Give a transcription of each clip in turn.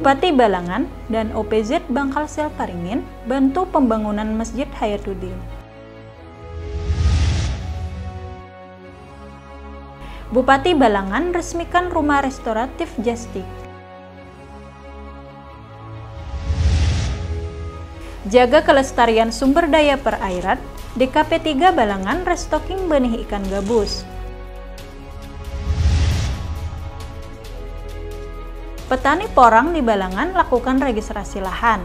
Bupati Balangan dan OPZ Bangkalsel Paringin bantu pembangunan Masjid Hayatuddin. Bupati Balangan resmikan rumah restoratif Jastik. Jaga kelestarian sumber daya perairan, DKP 3 Balangan restocking benih ikan gabus. Petani porang di Balangan lakukan registrasi lahan.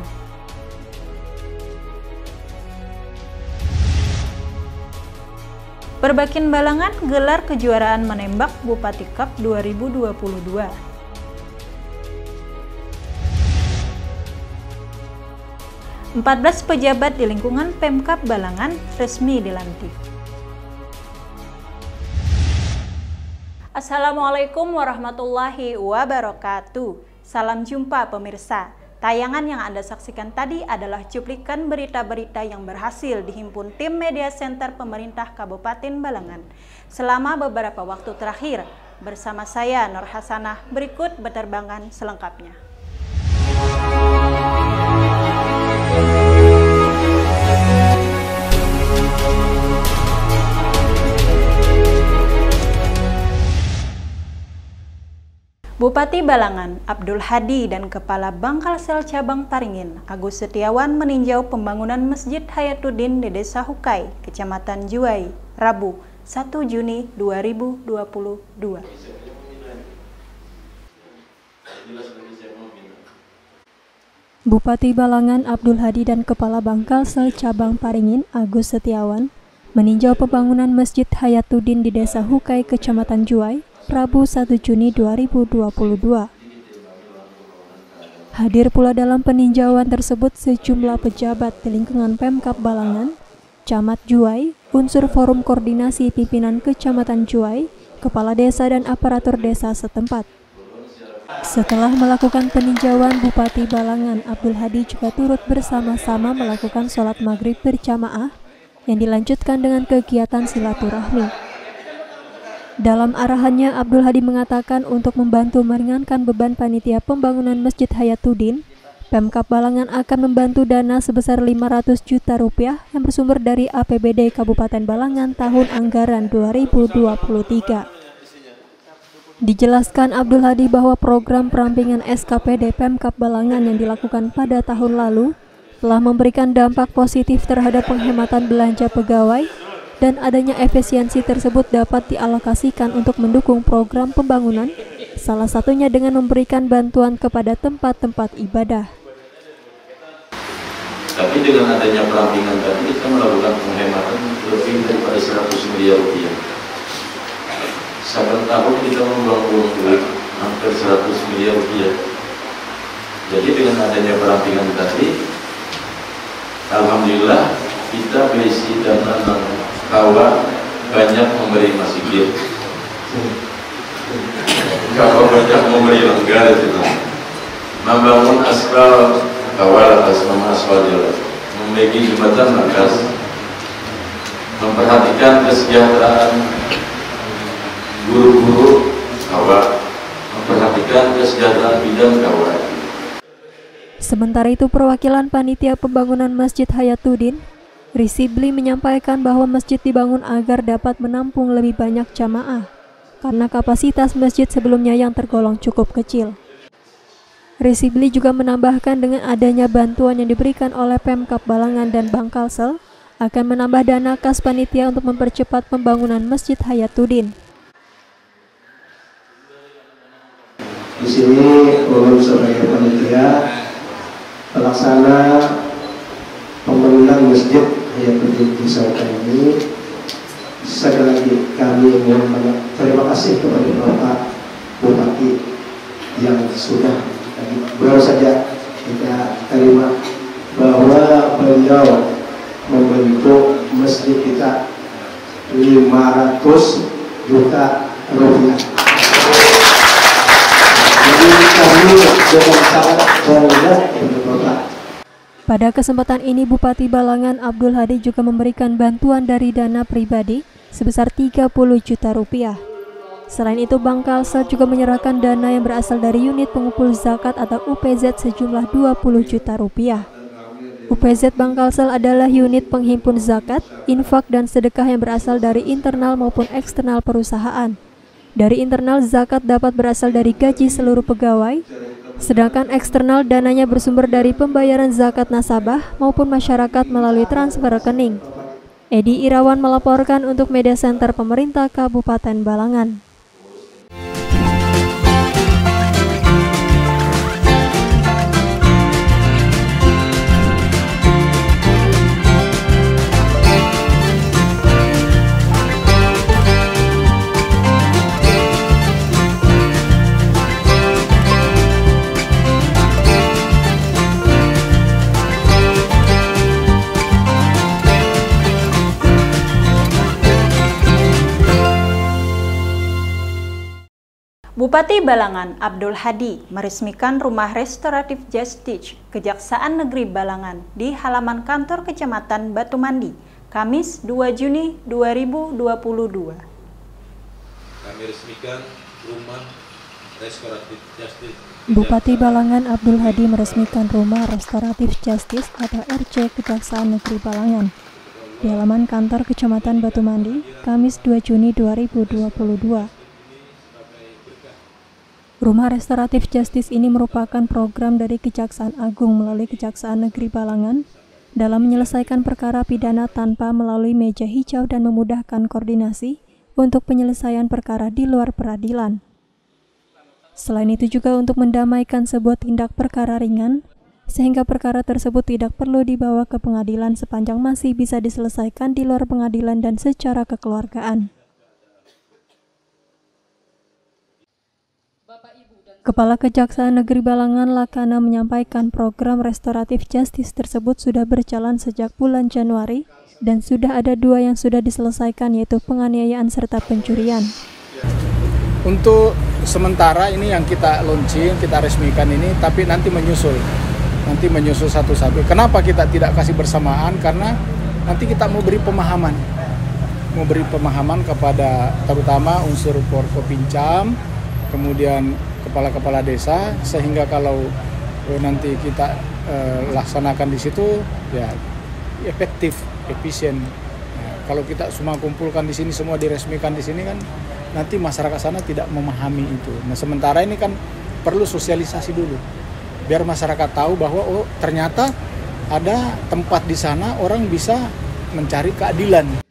Perbakin Balangan gelar kejuaraan menembak Bupati Cup 2022. Empat 14 pejabat di lingkungan Pemkab Balangan resmi dilantik. Assalamualaikum warahmatullahi wabarakatuh. Salam jumpa pemirsa. Tayangan yang Anda saksikan tadi adalah cuplikan berita-berita yang berhasil dihimpun tim Media Center Pemerintah Kabupaten Balangan selama beberapa waktu terakhir. Bersama saya Nur Hasanah, berikut beterbangan selengkapnya. Bupati Balangan Abdul Hadi dan Kepala Bangkalsel Cabang Paringin Agus Setiawan meninjau pembangunan Masjid Hayatuddin di Desa Hukai, Kecamatan Juwai, Rabu 1 Juni 2022. Bupati Balangan Abdul Hadi dan Kepala Bangkalsel Cabang Paringin Agus Setiawan meninjau pembangunan Masjid Hayatuddin di Desa Hukai, Kecamatan Juwai, Rabu 1 Juni 2022. Hadir pula dalam peninjauan tersebut sejumlah pejabat di lingkungan Pemkab Balangan, Camat Juwai, unsur Forum Koordinasi Pimpinan Kecamatan Juwai, Kepala Desa dan aparatur desa setempat. Setelah melakukan peninjauan, Bupati Balangan Abdul Hadi juga turut bersama-sama melakukan sholat maghrib berjamaah yang dilanjutkan dengan kegiatan silaturahmi. Dalam arahannya, Abdul Hadi mengatakan untuk membantu meringankan beban panitia pembangunan Masjid Hayatuddin, Pemkab Balangan akan membantu dana sebesar 500 juta rupiah yang bersumber dari APBD Kabupaten Balangan tahun anggaran 2023. Dijelaskan Abdul Hadi bahwa program perampingan SKPD Pemkab Balangan yang dilakukan pada tahun lalu telah memberikan dampak positif terhadap penghematan belanja pegawai, dan adanya efisiensi tersebut dapat dialokasikan untuk mendukung program pembangunan, salah satunya dengan memberikan bantuan kepada tempat-tempat ibadah. Tapi dengan adanya perampingan tadi, kita melakukan penghematan lebih daripada 100 miliar rupiah. Setiap tahun kita membuang duit hampir 100 miliar rupiah. Jadi dengan adanya perampingan tadi, alhamdulillah kita berisi dana kawan banyak memberi masjid, kawan banyak memberi langgar itu, membangun aspal kawal atas nama aspal jalan, memiliki jembatan markas, memperhatikan kesejahteraan guru-guru kawal, memperhatikan kesejahteraan bidan kawal. Sementara itu, perwakilan panitia pembangunan Masjid Hayatuddin Risibli menyampaikan bahwa masjid dibangun agar dapat menampung lebih banyak jamaah karena kapasitas masjid sebelumnya yang tergolong cukup kecil. Risibli juga menambahkan dengan adanya bantuan yang diberikan oleh Pemkab Balangan dan Bangkalsel akan menambah dana kas panitia untuk mempercepat pembangunan Masjid Hayatuddin. Di sini ulun sebagai panitia pelaksana pembangunan Masjid Hayatuddin di Hukai ini, sekali lagi kami mohon terima kasih kepada Bapak Bupati yang sudah baru saja kita terima bahwa beliau membentuk masjid kita 500 juta rupiah. Jadi kami dengan sangat bangga kepada Bapak. Pada kesempatan ini, Bupati Balangan Abdul Hadi juga memberikan bantuan dari dana pribadi sebesar 30 juta rupiah. Selain itu, Bank Kalsel juga menyerahkan dana yang berasal dari unit pengumpul zakat atau UPZ sejumlah 20 juta rupiah. UPZ Bank Kalsel adalah unit penghimpun zakat, infak, dan sedekah yang berasal dari internal maupun eksternal perusahaan. Dari internal, zakat dapat berasal dari gaji seluruh pegawai, sedangkan eksternal dananya bersumber dari pembayaran zakat nasabah maupun masyarakat melalui transfer rekening. Edi Irawan melaporkan untuk Media Center Pemerintah Kabupaten Balangan. Bupati Balangan Abdul Hadi meresmikan Rumah Restoratif Justice Kejaksaan Negeri Balangan di halaman kantor Kecamatan Batu Mandi, Kamis 2 Juni 2022. Kami resmikan Rumah Restoratif Justice. Bupati Balangan Abdul Hadi meresmikan Rumah Restoratif Justice atau RC Kejaksaan Negeri Balangan di halaman kantor Kecamatan Batu Mandi, Kamis 2 Juni 2022. Rumah Restoratif Justice ini merupakan program dari Kejaksaan Agung melalui Kejaksaan Negeri Balangan dalam menyelesaikan perkara pidana tanpa melalui meja hijau dan memudahkan koordinasi untuk penyelesaian perkara di luar peradilan. Selain itu juga untuk mendamaikan sebuah tindak perkara ringan, sehingga perkara tersebut tidak perlu dibawa ke pengadilan sepanjang masih bisa diselesaikan di luar pengadilan dan secara kekeluargaan. Kepala Kejaksaan Negeri Balangan Lakana menyampaikan program restoratif justice tersebut sudah berjalan sejak bulan Januari dan sudah ada 2 yang sudah diselesaikan, yaitu penganiayaan serta pencurian. Untuk sementara ini yang kita launching, kita resmikan ini, tapi nanti menyusul satu-satu. Kenapa kita tidak kasih bersamaan? Karena nanti kita mau beri pemahaman kepada terutama unsur Forkopincam, kemudian kepala-kepala desa, sehingga kalau nanti kita laksanakan di situ ya efektif, efisien. Kalau kita semua kumpulkan di sini, semua diresmikan di sini kan nanti masyarakat sana tidak memahami itu. Nah, sementara ini kan perlu sosialisasi dulu biar masyarakat tahu bahwa oh ternyata ada tempat di sana orang bisa mencari keadilan.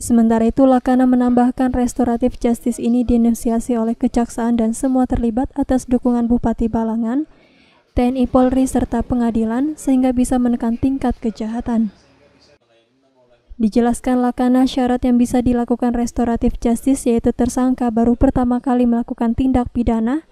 Sementara itu, Lakana menambahkan restoratif justice ini diinisiasi oleh Kejaksaan dan semua terlibat atas dukungan Bupati Balangan, TNI Polri, serta pengadilan sehingga bisa menekan tingkat kejahatan. Dijelaskan Lakana, syarat yang bisa dilakukan restoratif justice yaitu tersangka baru pertama kali melakukan tindak pidana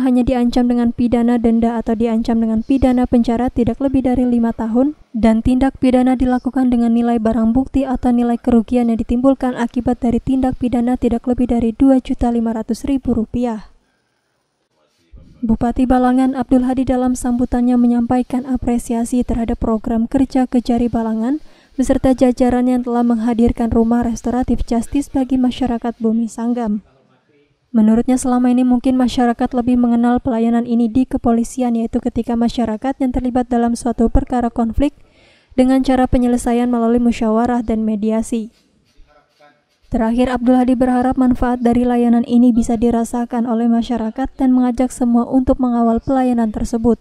hanya diancam dengan pidana denda atau diancam dengan pidana penjara tidak lebih dari 5 tahun, dan tindak pidana dilakukan dengan nilai barang bukti atau nilai kerugian yang ditimbulkan akibat dari tindak pidana tidak lebih dari Rp2.500.000. Bupati Balangan Abdul Hadi dalam sambutannya menyampaikan apresiasi terhadap program kerja Kejari Balangan beserta jajaran yang telah menghadirkan Rumah Restoratif Justice bagi masyarakat Bumi Sanggam. Menurutnya selama ini mungkin masyarakat lebih mengenal pelayanan ini di kepolisian, yaitu ketika masyarakat yang terlibat dalam suatu perkara konflik dengan cara penyelesaian melalui musyawarah dan mediasi. Terakhir, Abdul Hadi berharap manfaat dari layanan ini bisa dirasakan oleh masyarakat dan mengajak semua untuk mengawal pelayanan tersebut.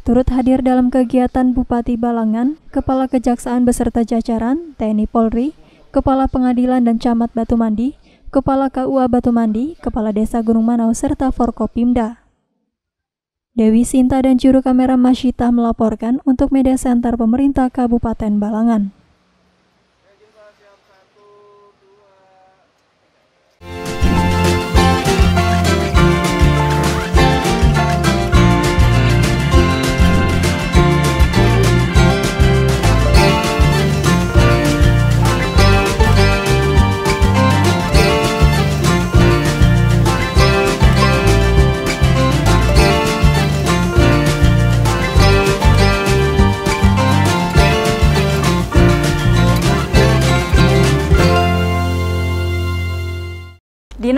Turut hadir dalam kegiatan Bupati Balangan, Kepala Kejaksaan beserta jajaran, TNI Polri, Kepala Pengadilan dan Camat Batu Mandi, Kepala KUA Batu Mandi, Kepala Desa Gunung Manau, serta Forkopimda. Dewi Sinta dan juru kamera Masyita melaporkan untuk Media Center Pemerintah Kabupaten Balangan.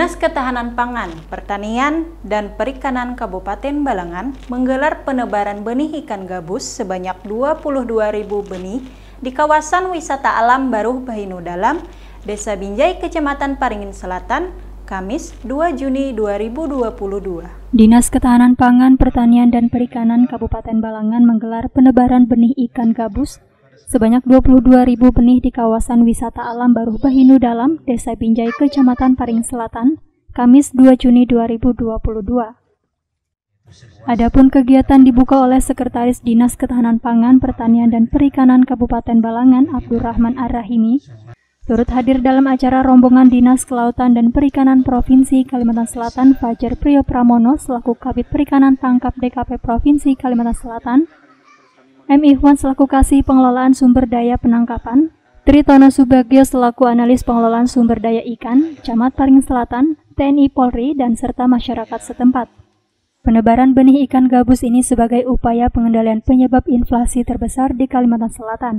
Dinas Ketahanan Pangan, Pertanian, dan Perikanan Kabupaten Balangan menggelar penebaran benih ikan gabus sebanyak 22.000 benih di kawasan wisata alam Baruh Bahinu Dalam, Desa Binjai, Kecamatan Paringin Selatan, Kamis 2 Juni 2022. Dinas Ketahanan Pangan, Pertanian, dan Perikanan Kabupaten Balangan menggelar penebaran benih ikan gabus sebanyak 22.000 benih di kawasan wisata alam Baruh Bahinu Dalam, Desa Binjai, Kecamatan Paringin Selatan, Kamis 2 Juni 2022. Adapun kegiatan dibuka oleh Sekretaris Dinas Ketahanan Pangan, Pertanian, dan Perikanan Kabupaten Balangan, Abdurrahman Ar-Rahimi, turut hadir dalam acara rombongan Dinas Kelautan dan Perikanan Provinsi Kalimantan Selatan Fajar Priyo Pramono selaku Kabid Perikanan Tangkap DKP Provinsi Kalimantan Selatan, M. Ikhwan selaku Kasih Pengelolaan Sumber Daya Penangkapan, Tritono Subagio selaku Analis Pengelolaan Sumber Daya Ikan, Camat Paringin Selatan, TNI Polri, dan serta masyarakat setempat. Penebaran benih ikan gabus ini sebagai upaya pengendalian penyebab inflasi terbesar di Kalimantan Selatan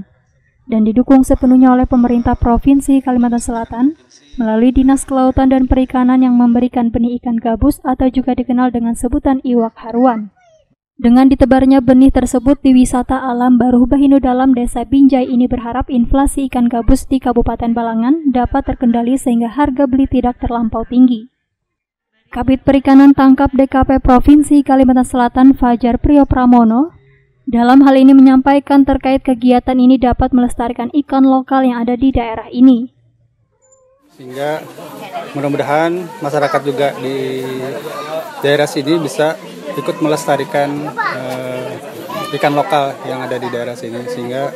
dan didukung sepenuhnya oleh pemerintah Provinsi Kalimantan Selatan melalui Dinas Kelautan dan Perikanan yang memberikan benih ikan gabus atau juga dikenal dengan sebutan iwak haruan. Dengan ditebarnya benih tersebut di wisata alam Baruh Bahinu Dalam, Desa Binjai ini berharap inflasi ikan gabus di Kabupaten Balangan dapat terkendali sehingga harga beli tidak terlampau tinggi. Kabid Perikanan Tangkap DKP Provinsi Kalimantan Selatan Fajar Priyo Pramono dalam hal ini menyampaikan terkait kegiatan ini dapat melestarikan ikan lokal yang ada di daerah ini. Sehingga mudah-mudahan masyarakat juga di daerah sini bisa ikut melestarikan ikan lokal yang ada di daerah sini, sehingga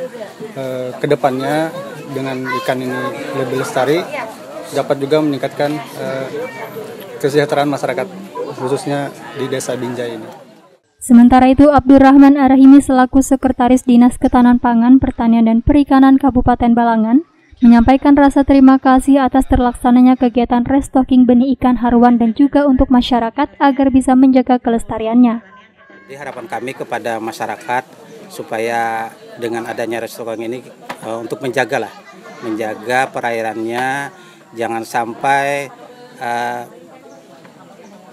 kedepannya dengan ikan ini lebih lestari dapat juga meningkatkan kesejahteraan masyarakat khususnya di Desa Binjai ini. Sementara itu, Abdurrahman Ar-Rahimi selaku Sekretaris Dinas Ketahanan Pangan, Pertanian, dan Perikanan Kabupaten Balangan menyampaikan rasa terima kasih atas terlaksananya kegiatan restocking benih ikan haruan dan juga untuk masyarakat agar bisa menjaga kelestariannya. Jadi harapan kami kepada masyarakat supaya dengan adanya restocking ini untuk menjaga perairannya, jangan sampai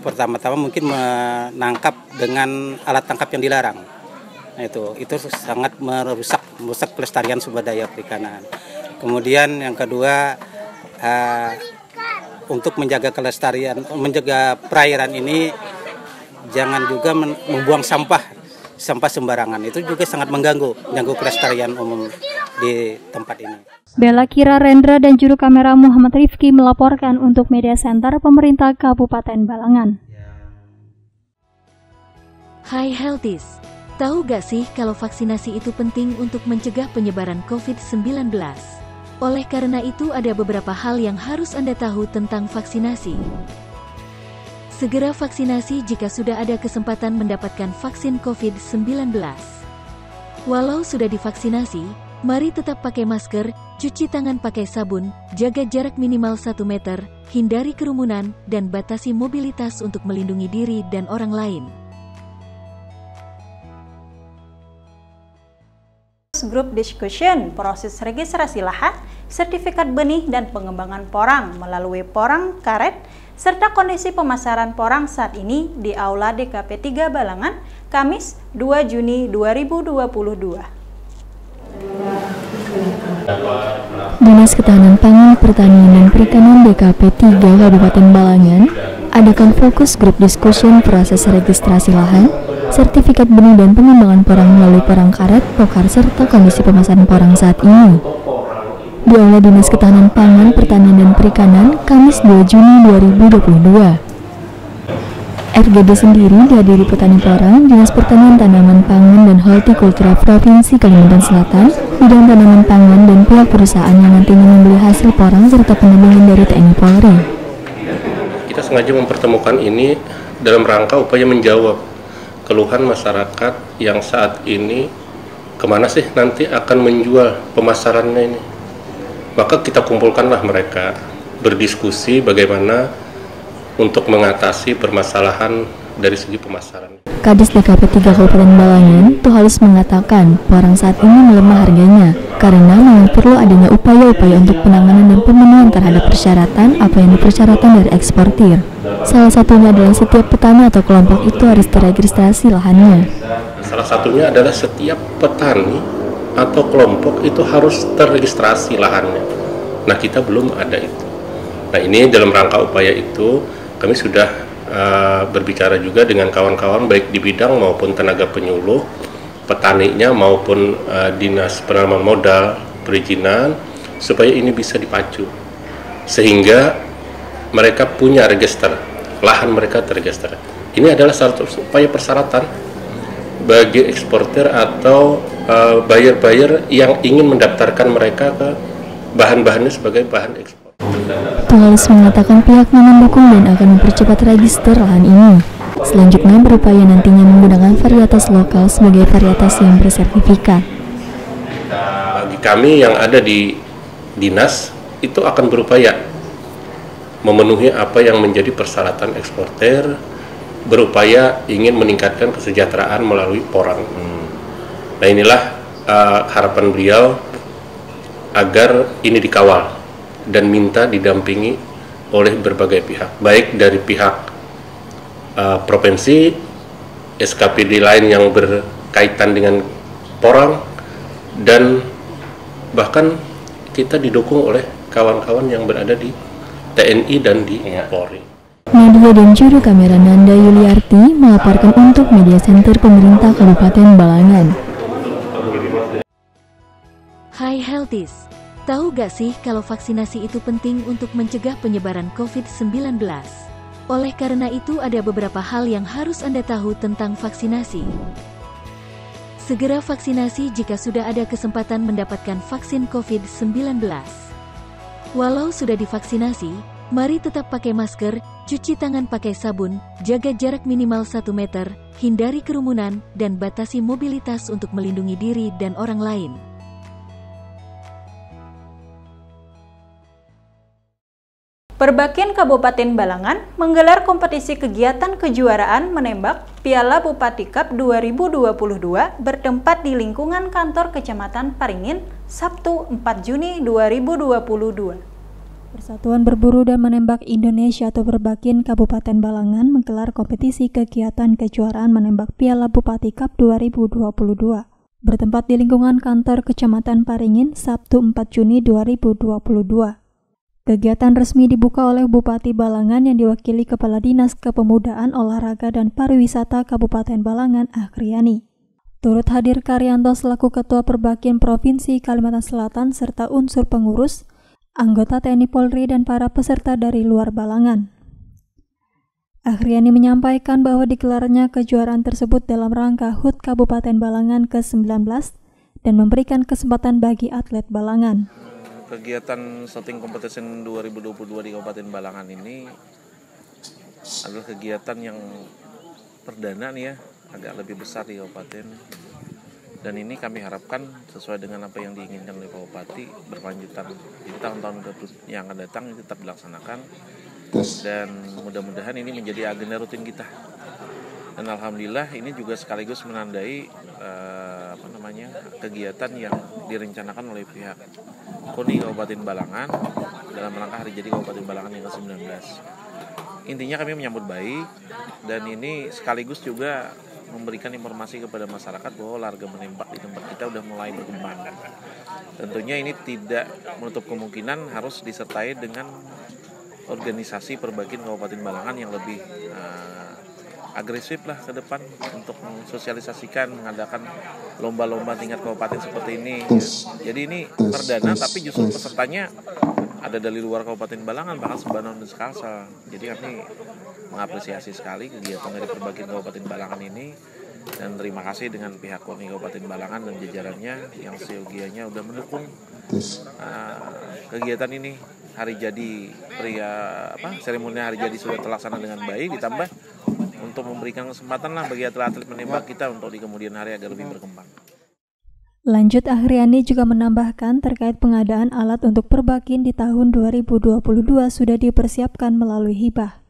pertama-tama mungkin menangkap dengan alat tangkap yang dilarang. Nah, itu sangat merusak pelestarian sumber daya perikanan. Kemudian yang kedua, untuk menjaga kelestarian, menjaga perairan ini jangan juga membuang sampah sembarangan. Itu juga sangat mengganggu kelestarian umum di tempat ini. Bella Kira Rendra dan juru kamera Muhammad Rifki melaporkan untuk Media Center Pemerintah Kabupaten Balangan. Hai Healthies, tahu gak sih kalau vaksinasi itu penting untuk mencegah penyebaran COVID-19? Oleh karena itu ada beberapa hal yang harus Anda tahu tentang vaksinasi. Segera vaksinasi jika sudah ada kesempatan mendapatkan vaksin COVID-19. Walau sudah divaksinasi, mari tetap pakai masker, cuci tangan pakai sabun, jaga jarak minimal 1 meter, hindari kerumunan, dan batasi mobilitas untuk melindungi diri dan orang lain. Grup discussion proses registrasi lahan, sertifikat benih dan pengembangan porang melalui porang karet, serta kondisi pemasaran porang saat ini di Aula DKP 3 Balangan, Kamis 2 Juni 2022. Dinas Ketahanan Pangan, Pertanian, dan Perikanan DKP 3 Kabupaten Balangan adakan fokus grup discussion proses registrasi lahan, sertifikat benih dan pengembangan porang melalui porang karet, pokar, serta kondisi pemasaran porang saat ini. Di Aula Dinas Ketahanan Pangan, Pertanian, dan Perikanan, Kamis 2 Juni 2022. RGD sendiri dihadiri petani porang, Dinas Pertanian Tanaman Pangan dan Hortikultura Provinsi Kalimantan Selatan, bidang tanaman pangan, dan pihak perusahaan yang nantinya membeli hasil porang serta pendampingan dari TNI Polri. Kita sengaja mempertemukan ini dalam rangka upaya menjawab keluhan masyarakat yang saat ini kemana sih nanti akan menjual pemasarannya ini. Maka kita kumpulkanlah mereka, berdiskusi bagaimana untuk mengatasi permasalahan dari segi pemasaran. Kadis DKP 3 Kabupaten Balangan, Tuhalis mengatakan porang saat ini melemah harganya karena memang perlu adanya upaya-upaya untuk penanganan dan pemenuhan terhadap persyaratan apa yang dipersyaratkan dari eksportir. Salah satunya adalah setiap petani atau kelompok itu harus teregistrasi lahannya. Salah satunya adalah setiap petani atau kelompok itu harus teregistrasi lahannya. Nah, kita belum ada itu. Nah, ini dalam rangka upaya itu kami sudah berbicara juga dengan kawan-kawan baik di bidang maupun tenaga penyuluh, petaninya maupun dinas penanaman modal, perizinan, supaya ini bisa dipacu sehingga mereka punya register, lahan mereka terregister. Ini adalah satu upaya persyaratan bagi eksportir atau buyer-buyer yang ingin mendaftarkan mereka ke bahan-bahannya sebagai bahan ekspor. Pengawas mengatakan pihaknya mendukung dan akan mempercepat register lahan ini. Selanjutnya berupaya nantinya menggunakan varietas lokal sebagai varietas yang bersertifikat. Bagi kami yang ada di dinas itu akan berupaya memenuhi apa yang menjadi persyaratan eksportir, berupaya ingin meningkatkan kesejahteraan melalui porang. Nah, inilah harapan beliau agar ini dikawal dan minta didampingi oleh berbagai pihak, baik dari pihak provinsi, SKPD lain yang berkaitan dengan porang, dan bahkan kita didukung oleh kawan-kawan yang berada di TNI dan di Polri. Media dan juru kamera Nanda Yuliarti melaporkan untuk Media Center Pemerintah Kabupaten Balangan. Hai Healthies, tahu gak sih kalau vaksinasi itu penting untuk mencegah penyebaran COVID-19? Oleh karena itu ada beberapa hal yang harus Anda tahu tentang vaksinasi. Segera vaksinasi jika sudah ada kesempatan mendapatkan vaksin COVID-19. Walau sudah divaksinasi, mari tetap pakai masker, cuci tangan pakai sabun, jaga jarak minimal 1 meter, hindari kerumunan, dan batasi mobilitas untuk melindungi diri dan orang lain. Perbakin Kabupaten Balangan menggelar kompetisi kegiatan kejuaraan menembak Piala Bupati Cup 2022 bertempat di lingkungan kantor Kecamatan Paringin, Sabtu 4 Juni 2022. Persatuan Berburu dan Menembak Indonesia atau Perbakin Kabupaten Balangan menggelar kompetisi kegiatan kejuaraan menembak Piala Bupati Cup 2022 bertempat di lingkungan kantor Kecamatan Paringin, Sabtu 4 Juni 2022. Kegiatan resmi dibuka oleh Bupati Balangan yang diwakili Kepala Dinas Kepemudaan, Olahraga, dan Pariwisata Kabupaten Balangan, Akhriani. Turut hadir Karyanto selaku Ketua Perbakin Provinsi Kalimantan Selatan serta unsur pengurus, anggota TNI Polri, dan para peserta dari luar Balangan. Akhriani menyampaikan bahwa digelarnya kejuaraan tersebut dalam rangka HUT Kabupaten Balangan ke-19 dan memberikan kesempatan bagi atlet Balangan. Kegiatan Shooting Competition 2022 di Kabupaten Balangan ini adalah kegiatan yang perdana nih ya, agak lebih besar di kabupaten. Dan ini kami harapkan sesuai dengan apa yang diinginkan oleh Pak Bupati, berkelanjutan di tahun-tahun yang akan datang ini tetap dilaksanakan. Dan mudah-mudahan ini menjadi agenda rutin kita. Dan alhamdulillah ini juga sekaligus menandai kegiatan yang direncanakan oleh pihak KONI Kabupaten Balangan dalam rangka hari jadi Kabupaten Balangan yang ke-19. Intinya kami menyambut baik dan ini sekaligus juga memberikan informasi kepada masyarakat bahwa olahraga menembak di tempat kita sudah mulai berkembang. Tentunya ini tidak menutup kemungkinan harus disertai dengan organisasi Perbakin Kabupaten Balangan yang lebih agresif lah ke depan untuk mensosialisasikan, mengadakan lomba-lomba tingkat kabupaten seperti ini. Jadi ini perdana, tapi justru pesertanya ada dari luar Kabupaten Balangan, bahkan Sebanon dan Sekalsel. Jadi kami mengapresiasi sekali kegiatan dari Perbakin Kabupaten Balangan ini dan terima kasih dengan pihak KONI Kabupaten Balangan dan jajarannya yang seyogianya sudah mendukung kegiatan ini. Hari jadi seremoni hari jadi sudah terlaksana dengan baik, ditambah untuk memberikan kesempatan lah bagi atlet-atlet menembak kita untuk di kemudian hari agar lebih berkembang. Lanjut, Akhriani juga menambahkan terkait pengadaan alat untuk Perbakin di tahun 2022 sudah dipersiapkan melalui hibah.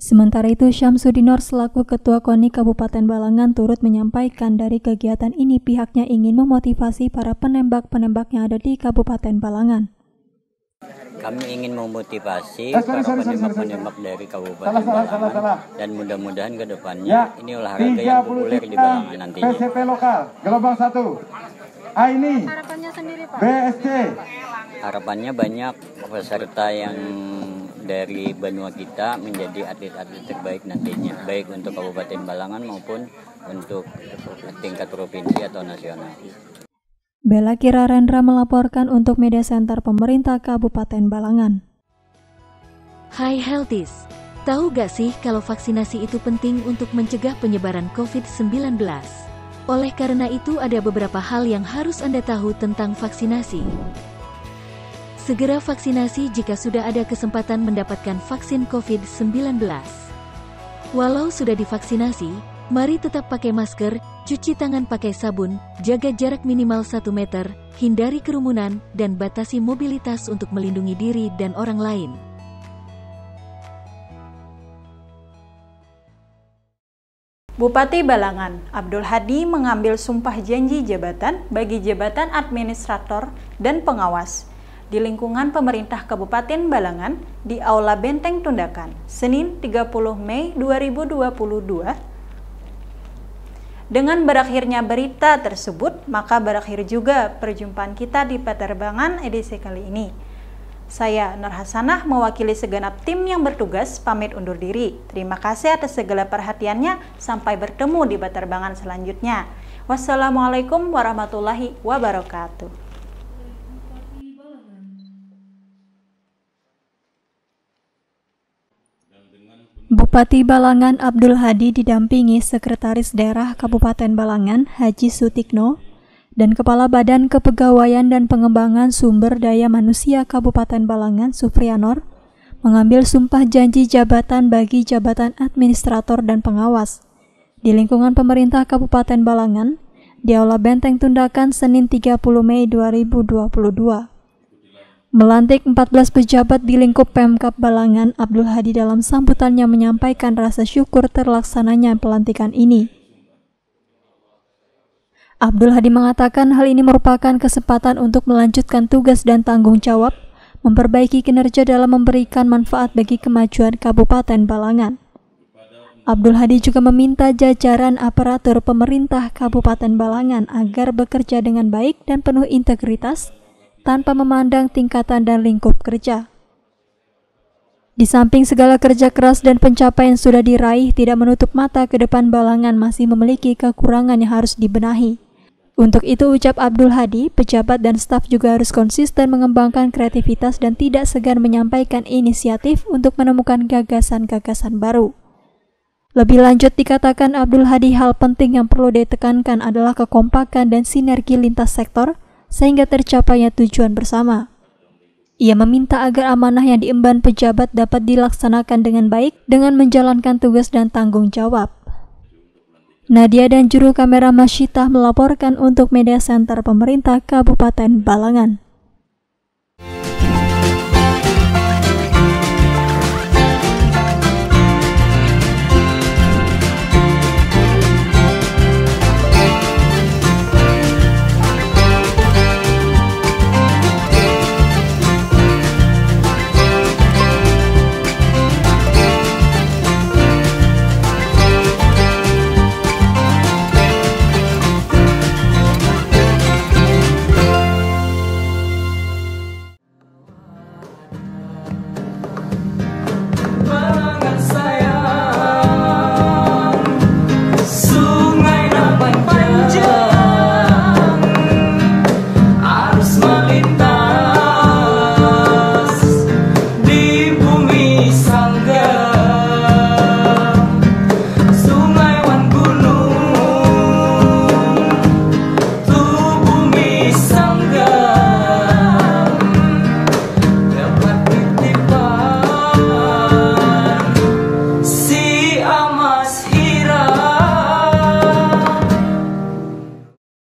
Sementara itu, Syamsudinor selaku Ketua KONI Kabupaten Balangan turut menyampaikan dari kegiatan ini pihaknya ingin memotivasi para penembak-penembak yang ada di Kabupaten Balangan. Kami ingin memotivasi para penembak-penembak dari Kabupaten Balangan dan mudah-mudahan ke depannya ini olahraga yang populer di Balangan nantinya. PCP lokal, gelombang 1. Aini. Harapannya sendiri, Pak. BSC. Harapannya banyak peserta yang dari benua kita menjadi atlet-atlet terbaik nantinya, baik untuk Kabupaten Balangan maupun untuk tingkat provinsi atau nasional. Bella Kirarendra melaporkan untuk Media Center Pemerintah Kabupaten Balangan. Hai Healthies, tahu gak sih kalau vaksinasi itu penting untuk mencegah penyebaran COVID-19? Oleh karena itu ada beberapa hal yang harus Anda tahu tentang vaksinasi. Segera vaksinasi jika sudah ada kesempatan mendapatkan vaksin COVID-19. Walau sudah divaksinasi, mari tetap pakai masker, cuci tangan pakai sabun, jaga jarak minimal 1 meter, hindari kerumunan, dan batasi mobilitas untuk melindungi diri dan orang lain. Bupati Balangan, Abdul Hadi mengambil sumpah janji jabatan bagi jabatan administrator dan pengawas di lingkungan pemerintah Kabupaten Balangan di Aula Benteng Tundakan, Senin 30 Mei 2022. Dengan berakhirnya berita tersebut, maka berakhir juga perjumpaan kita di Penerbangan edisi kali ini. Saya Nur Hasanah mewakili segenap tim yang bertugas pamit undur diri. Terima kasih atas segala perhatiannya. Sampai bertemu di Penerbangan selanjutnya. Wassalamualaikum warahmatullahi wabarakatuh. Bupati Balangan Abdul Hadi didampingi Sekretaris Daerah Kabupaten Balangan Haji Sutikno dan Kepala Badan Kepegawaian dan Pengembangan Sumber Daya Manusia Kabupaten Balangan Sufrianor mengambil sumpah janji jabatan bagi jabatan administrator dan pengawas di lingkungan pemerintah Kabupaten Balangan di Aula Benteng Tundakan Senin 30 Mei 2022. Melantik 14 pejabat di lingkup Pemkab Balangan, Abdul Hadi dalam sambutannya menyampaikan rasa syukur terlaksananya pelantikan ini. Abdul Hadi mengatakan hal ini merupakan kesempatan untuk melanjutkan tugas dan tanggung jawab, memperbaiki kinerja dalam memberikan manfaat bagi kemajuan Kabupaten Balangan. Abdul Hadi juga meminta jajaran aparatur pemerintah Kabupaten Balangan agar bekerja dengan baik dan penuh integritas, tanpa memandang tingkatan dan lingkup kerja. Di samping segala kerja keras dan pencapaian sudah diraih, tidak menutup mata ke depan Balangan masih memiliki kekurangan yang harus dibenahi. Untuk itu, ucap Abdul Hadi, pejabat dan staf juga harus konsisten mengembangkan kreativitas dan tidak segan menyampaikan inisiatif untuk menemukan gagasan-gagasan baru. Lebih lanjut dikatakan Abdul Hadi, hal penting yang perlu ditekankan adalah kekompakan dan sinergi lintas sektor, sehingga tercapainya tujuan bersama. Ia meminta agar amanah yang diemban pejabat dapat dilaksanakan dengan baik dengan menjalankan tugas dan tanggung jawab. Nadia dan juru kamera Masyitah melaporkan untuk Media Center Pemerintah Kabupaten Balangan.